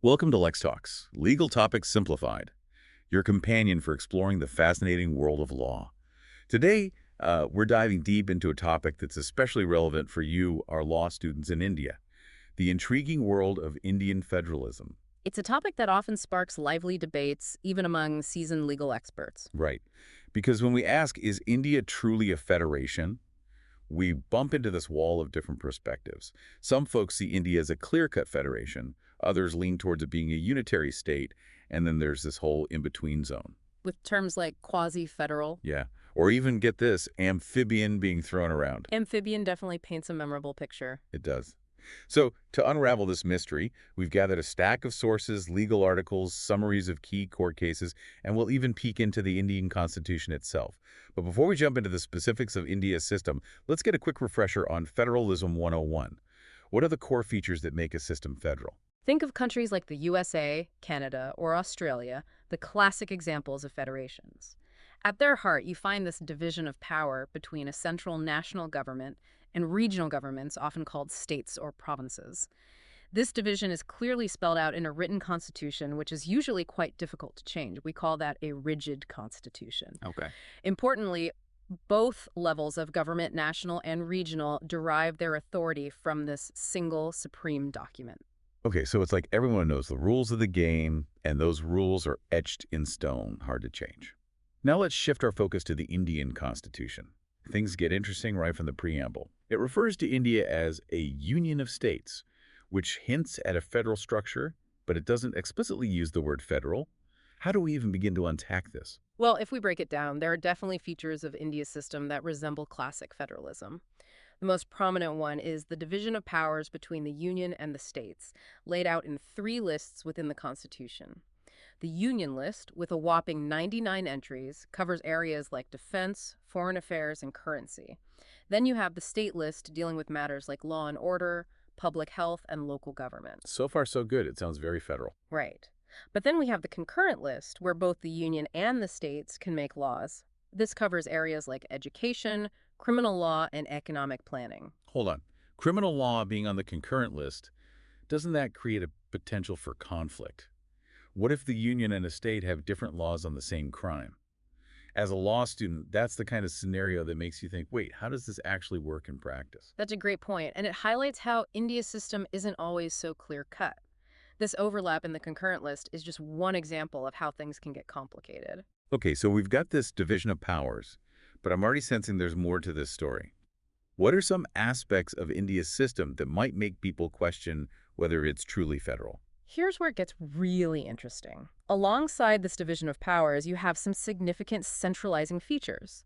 Welcome to LexTalks, Legal Topics Simplified, your companion for exploring the fascinating world of law. Today, we're diving deep into a topic that's especially relevant for you, our law students in India, the intriguing world of Indian federalism. It's a topic that often sparks lively debates, even among seasoned legal experts. Right. Because when we ask, is India truly a federation? We bump into this wall of different perspectives. Some folks see India as a clear-cut federation, others lean towards it being a unitary state, and then there's this whole in-between zone. With terms like quasi-federal, Yeah. Or even, get this, amphibian being thrown around. amphibian definitely paints a memorable picture. It does. So, to unravel this mystery, we've gathered a stack of sources, legal articles, summaries of key court cases, and we'll even peek into the Indian Constitution itself. But before we jump into the specifics of India's system, let's get a quick refresher on Federalism 101. What are the core features that make a system federal? Think of countries like the USA, Canada, or Australia, the classic examples of federations. At their heart, you find this division of power between a central national government and regional governments, often called states or provinces. This division is clearly spelled out in a written constitution, which is usually quite difficult to change. We call that a rigid constitution. Okay. Importantly, both levels of government, national and regional, derive their authority from this single supreme document. Okay, so it's like everyone knows the rules of the game, and those rules are etched in stone, hard to change. Now let's shift our focus to the Indian Constitution. Things get interesting right from the preamble. It refers to India as a union of states, which hints at a federal structure, but it doesn't explicitly use the word federal. How do we even begin to unpack this? Well, if we break it down, there are definitely features of India's system that resemble classic federalism. The most prominent one is the division of powers between the union and the states, laid out in 3 lists within the Constitution. The Union List, with a whopping 99 entries, covers areas like defense, foreign affairs, and currency. Then you have the State List, dealing with matters like law and order, public health, and local government. So far, so good. It sounds very federal. Right. But then we have the Concurrent List, where both the Union and the states can make laws. This covers areas like education, criminal law, and economic planning. Hold on. Criminal law being on the concurrent list, doesn't that create a potential for conflict? What if the union and a state have different laws on the same crime? As a law student, that's the kind of scenario that makes you think, wait, how does this actually work in practice? That's a great point, and it highlights how India's system isn't always so clear-cut. This overlap in the Concurrent List is just one example of how things can get complicated. Okay, so we've got this division of powers, but I'm already sensing there's more to this story. What are some aspects of India's system that might make people question whether it's truly federal? Here's where it gets really interesting. Alongside this division of powers, you have some significant centralizing features.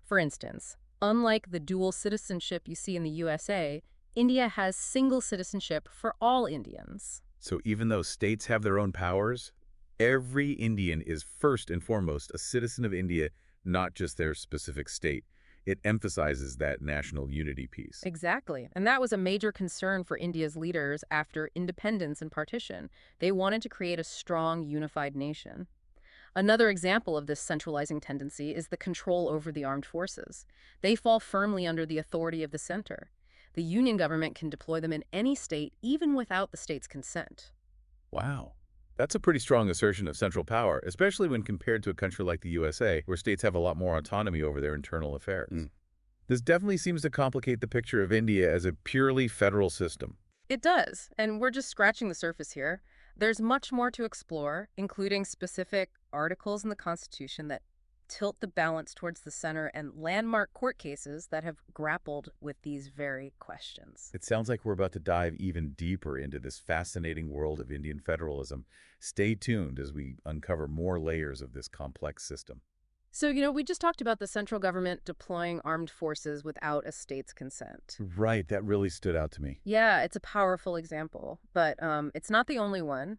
For instance, unlike the dual citizenship you see in the USA, India has single citizenship for all Indians. So even though states have their own powers, every Indian is first and foremost a citizen of India, not just their specific state. It emphasizes that national unity piece. Exactly. And that was a major concern for India's leaders after independence and partition. They wanted to create a strong, unified nation. Another example of this centralizing tendency is the control over the armed forces. They fall firmly under the authority of the center. The union government can deploy them in any state, even without the state's consent. Wow. That's a pretty strong assertion of central power, especially when compared to a country like the USA, where states have a lot more autonomy over their internal affairs. This definitely seems to complicate the picture of India as a purely federal system. It does, and we're just scratching the surface here. There's much more to explore, including specific articles in the Constitution that tilt the balance towards the center and landmark court cases that have grappled with these very questions. It sounds like we're about to dive even deeper into this fascinating world of Indian federalism. Stay tuned as we uncover more layers of this complex system. So, we just talked about the central government deploying armed forces without a state's consent. Right, that really stood out to me. Yeah, it's a powerful example, but it's not the only one.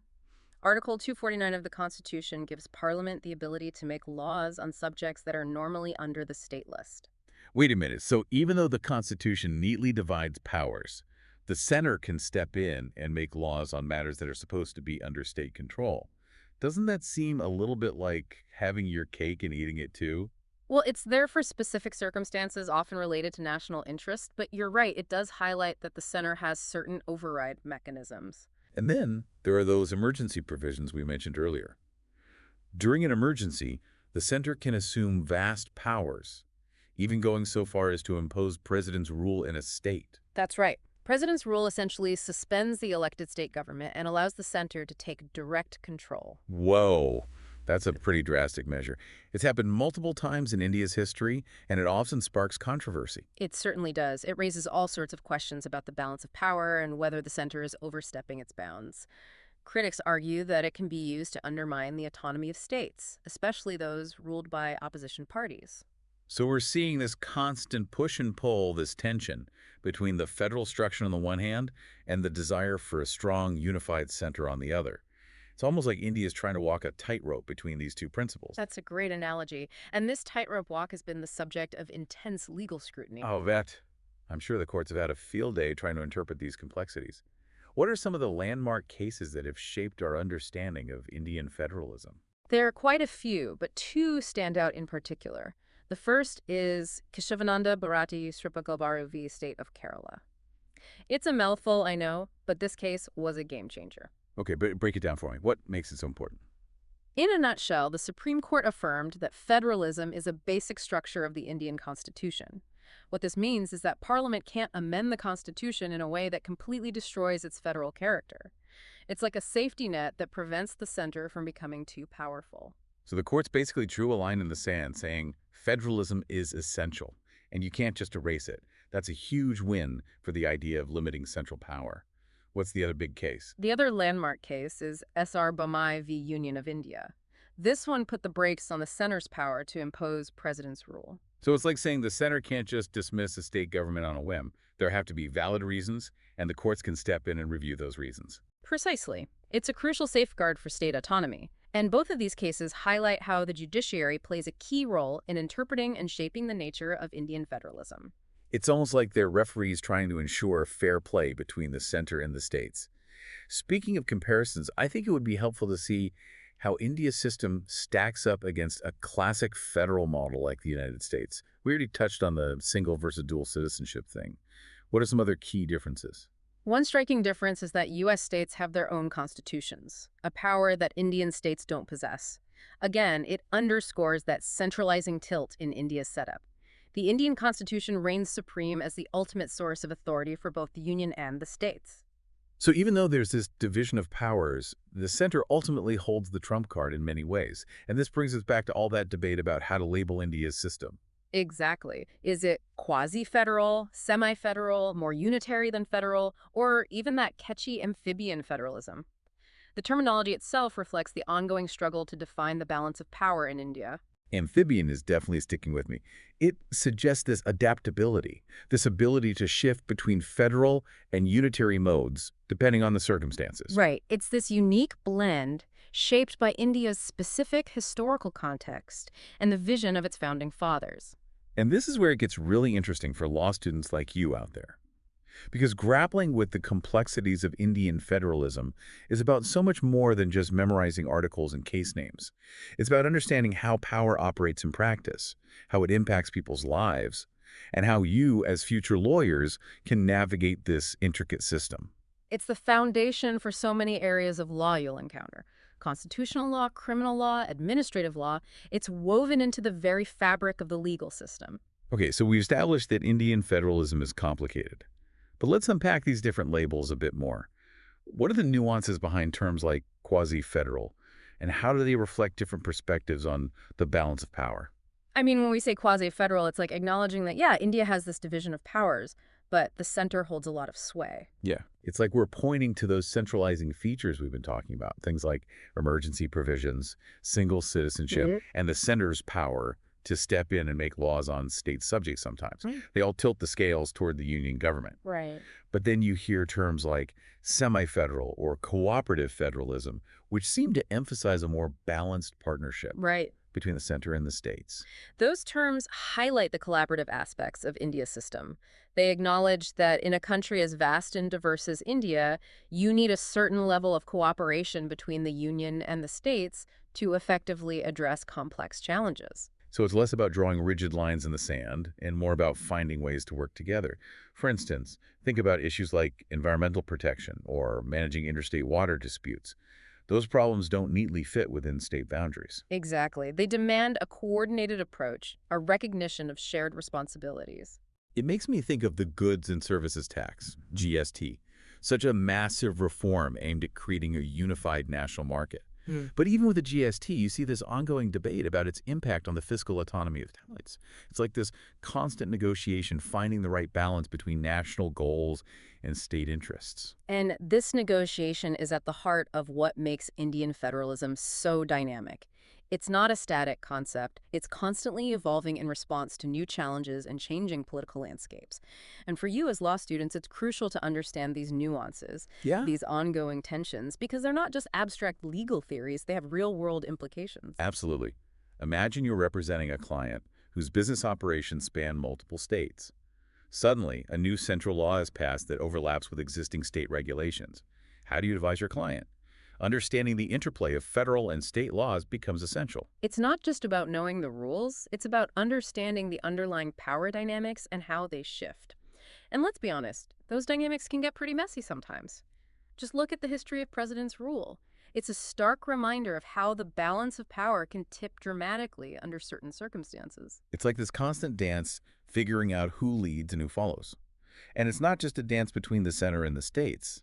Article 249 of the Constitution gives Parliament the ability to make laws on subjects that are normally under the state list. Wait a minute, so even though the Constitution neatly divides powers, the center can step in and make laws on matters that are supposed to be under state control. Doesn't that seem a little bit like having your cake and eating it too? Well, it's there for specific circumstances often related to national interest, but you're right, it does highlight that the center has certain override mechanisms. And then there are those emergency provisions we mentioned earlier. During an emergency, the center can assume vast powers, even going so far as to impose president's rule in a state. That's right. President's rule essentially suspends the elected state government and allows the center to take direct control. Whoa, that's a pretty drastic measure. It's happened multiple times in India's history, and it often sparks controversy. It certainly does. It raises all sorts of questions about the balance of power and whether the center is overstepping its bounds. Critics argue that it can be used to undermine the autonomy of states, especially those ruled by opposition parties. So we're seeing this constant push and pull, this tension between the federal structure on the one hand and the desire for a strong, unified center on the other. It's almost like India is trying to walk a tightrope between these two principles. That's a great analogy. And this tightrope walk has been the subject of intense legal scrutiny. Oh, vet. I'm sure the courts have had a field day trying to interpret these complexities. What are some of the landmark cases that have shaped our understanding of Indian federalism? There are quite a few, but two stand out in particular. The first is Keshavananda Bharati Sripakalbaru v. State of Kerala. It's a mouthful, I know, but this case was a game changer. Okay, but break it down for me. What makes it so important? In a nutshell, the Supreme Court affirmed that federalism is a basic structure of the Indian Constitution. What this means is that Parliament can't amend the Constitution in a way that completely destroys its federal character. It's like a safety net that prevents the center from becoming too powerful. So the courts basically drew a line in the sand saying federalism is essential, and you can't just erase it. That's a huge win for the idea of limiting central power. What's the other big case? The other landmark case is S.R. Bommai v. Union of India. This one put the brakes on the center's power to impose president's rule. So it's like saying the center can't just dismiss a state government on a whim. There have to be valid reasons, and the courts can step in and review those reasons. Precisely. It's a crucial safeguard for state autonomy. And both of these cases highlight how the judiciary plays a key role in interpreting and shaping the nature of Indian federalism. It's almost like they're referees trying to ensure fair play between the center and the states. Speaking of comparisons, I think it would be helpful to see how India's system stacks up against a classic federal model like the United States. We already touched on the single versus dual citizenship thing. What are some other key differences? One striking difference is that U.S. states have their own constitutions, a power that Indian states don't possess. Again, it underscores that centralizing tilt in India's setup. The Indian Constitution reigns supreme as the ultimate source of authority for both the Union and the states. So even though there's this division of powers, the center ultimately holds the trump card in many ways. And this brings us back to all that debate about how to label India's system. Exactly. Is it quasi-federal, semi-federal, more unitary than federal, or even that catchy amphibian federalism? The terminology itself reflects the ongoing struggle to define the balance of power in India. Amphibian is definitely sticking with me. It suggests this adaptability, this ability to shift between federal and unitary modes, depending on the circumstances. Right. It's this unique blend shaped by India's specific historical context and the vision of its founding fathers. And this is where it gets really interesting for law students like you out there. Because grappling with the complexities of Indian federalism is about so much more than just memorizing articles and case names. It's about understanding how power operates in practice, how it impacts people's lives, and how you, as future lawyers, can navigate this intricate system. It's the foundation for so many areas of law you'll encounter. Constitutional law, criminal law, administrative law. It's woven into the very fabric of the legal system. Okay, so we've established that Indian federalism is complicated. But let's unpack these different labels a bit more. What are the nuances behind terms like quasi-federal, and how do they reflect different perspectives on the balance of power? I mean, when we say quasi-federal, it's like acknowledging that, yeah, India has this division of powers, but the center holds a lot of sway. Yeah, it's like we're pointing to those centralizing features we've been talking about, things like emergency provisions, single citizenship, and the center's power to step in and make laws on state subjects sometimes. They all tilt the scales toward the union government. Right. But then you hear terms like semi-federal or cooperative federalism, which seem to emphasize a more balanced partnership Right. between the center and the states. Those terms highlight the collaborative aspects of India's system. They acknowledge that in a country as vast and diverse as India, you need a certain level of cooperation between the union and the states to effectively address complex challenges. So it's less about drawing rigid lines in the sand and more about finding ways to work together. For instance, think about issues like environmental protection or managing interstate water disputes. Those problems don't neatly fit within state boundaries. Exactly. They demand a coordinated approach, a recognition of shared responsibilities. It makes me think of the Goods and Services Tax, GST, such a massive reform aimed at creating a unified national market. But even with the GST, you see this ongoing debate about its impact on the fiscal autonomy of states. It's like this constant negotiation, finding the right balance between national goals and state interests. And this negotiation is at the heart of what makes Indian federalism so dynamic. It's not a static concept. It's constantly evolving in response to new challenges and changing political landscapes. And for you as law students, it's crucial to understand these nuances, Yeah, these ongoing tensions, because they're not just abstract legal theories, they have real-world implications. absolutely. Imagine you're representing a client whose business operations span multiple states. Suddenly, a new central law is passed that overlaps with existing state regulations. How do you advise your client? Understanding the interplay of federal and state laws becomes essential. It's not just about knowing the rules, it's about understanding the underlying power dynamics and how they shift. And let's be honest, those dynamics can get pretty messy sometimes. Just look at the history of presidents' rule. It's a stark reminder of how the balance of power can tip dramatically under certain circumstances. It's like this constant dance figuring out who leads and who follows. And it's not just a dance between the center and the states.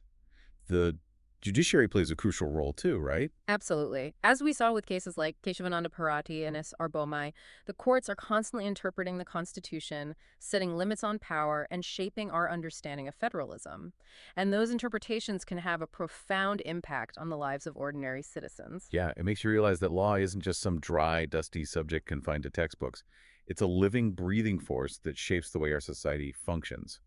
The judiciary plays a crucial role too, right? Absolutely. As we saw with cases like Keshavananda Bharati and S. R. Bomai, the courts are constantly interpreting the Constitution, setting limits on power, and shaping our understanding of federalism. And those interpretations can have a profound impact on the lives of ordinary citizens. Yeah, it makes you realize that law isn't just some dry, dusty subject confined to textbooks. It's a living, breathing force that shapes the way our society functions,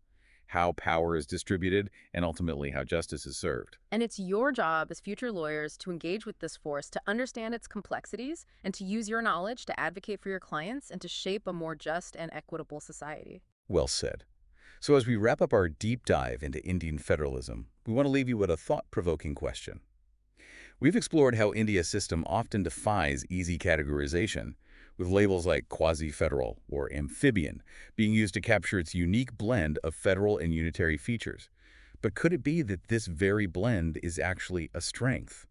how power is distributed, and ultimately how justice is served. And it's your job as future lawyers to engage with this force, to understand its complexities, and to use your knowledge to advocate for your clients and to shape a more just and equitable society. Well said. So as we wrap up our deep dive into Indian federalism, we want to leave you with a thought-provoking question. We've explored how India's system often defies easy categorization, with labels like Quasi-Federal or Amphibian being used to capture its unique blend of federal and unitary features. But could it be that this very blend is actually a strength?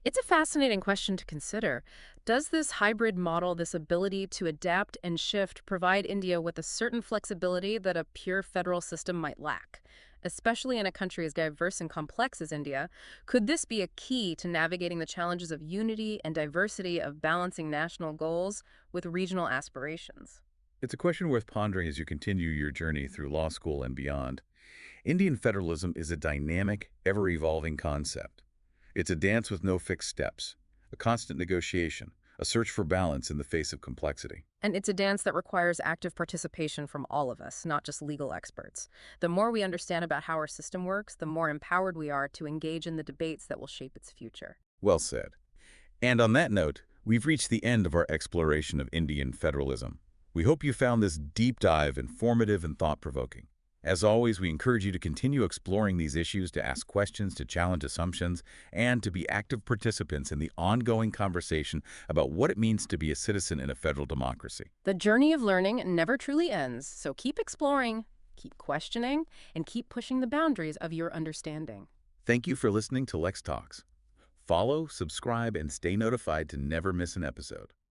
It's a fascinating question to consider. Does this hybrid model, this ability to adapt and shift, provide India with a certain flexibility that a pure federal system might lack? Especially in a country as diverse and complex as India, could this be a key to navigating the challenges of unity and diversity, of balancing national goals with regional aspirations? It's a question worth pondering as you continue your journey through law school and beyond. Indian federalism is a dynamic, ever-evolving concept. It's a dance with no fixed steps, a constant negotiation, a search for balance in the face of complexity. And it's a dance that requires active participation from all of us, not just legal experts. The more we understand about how our system works, the more empowered we are to engage in the debates that will shape its future. Well said. And on that note, we've reached the end of our exploration of Indian federalism. We hope you found this deep dive informative and thought-provoking. As always, we encourage you to continue exploring these issues, to ask questions, to challenge assumptions, and to be active participants in the ongoing conversation about what it means to be a citizen in a federal democracy. The journey of learning never truly ends, so keep exploring, keep questioning, and keep pushing the boundaries of your understanding. Thank you for listening to LexTalks. Follow, subscribe, and stay notified to never miss an episode.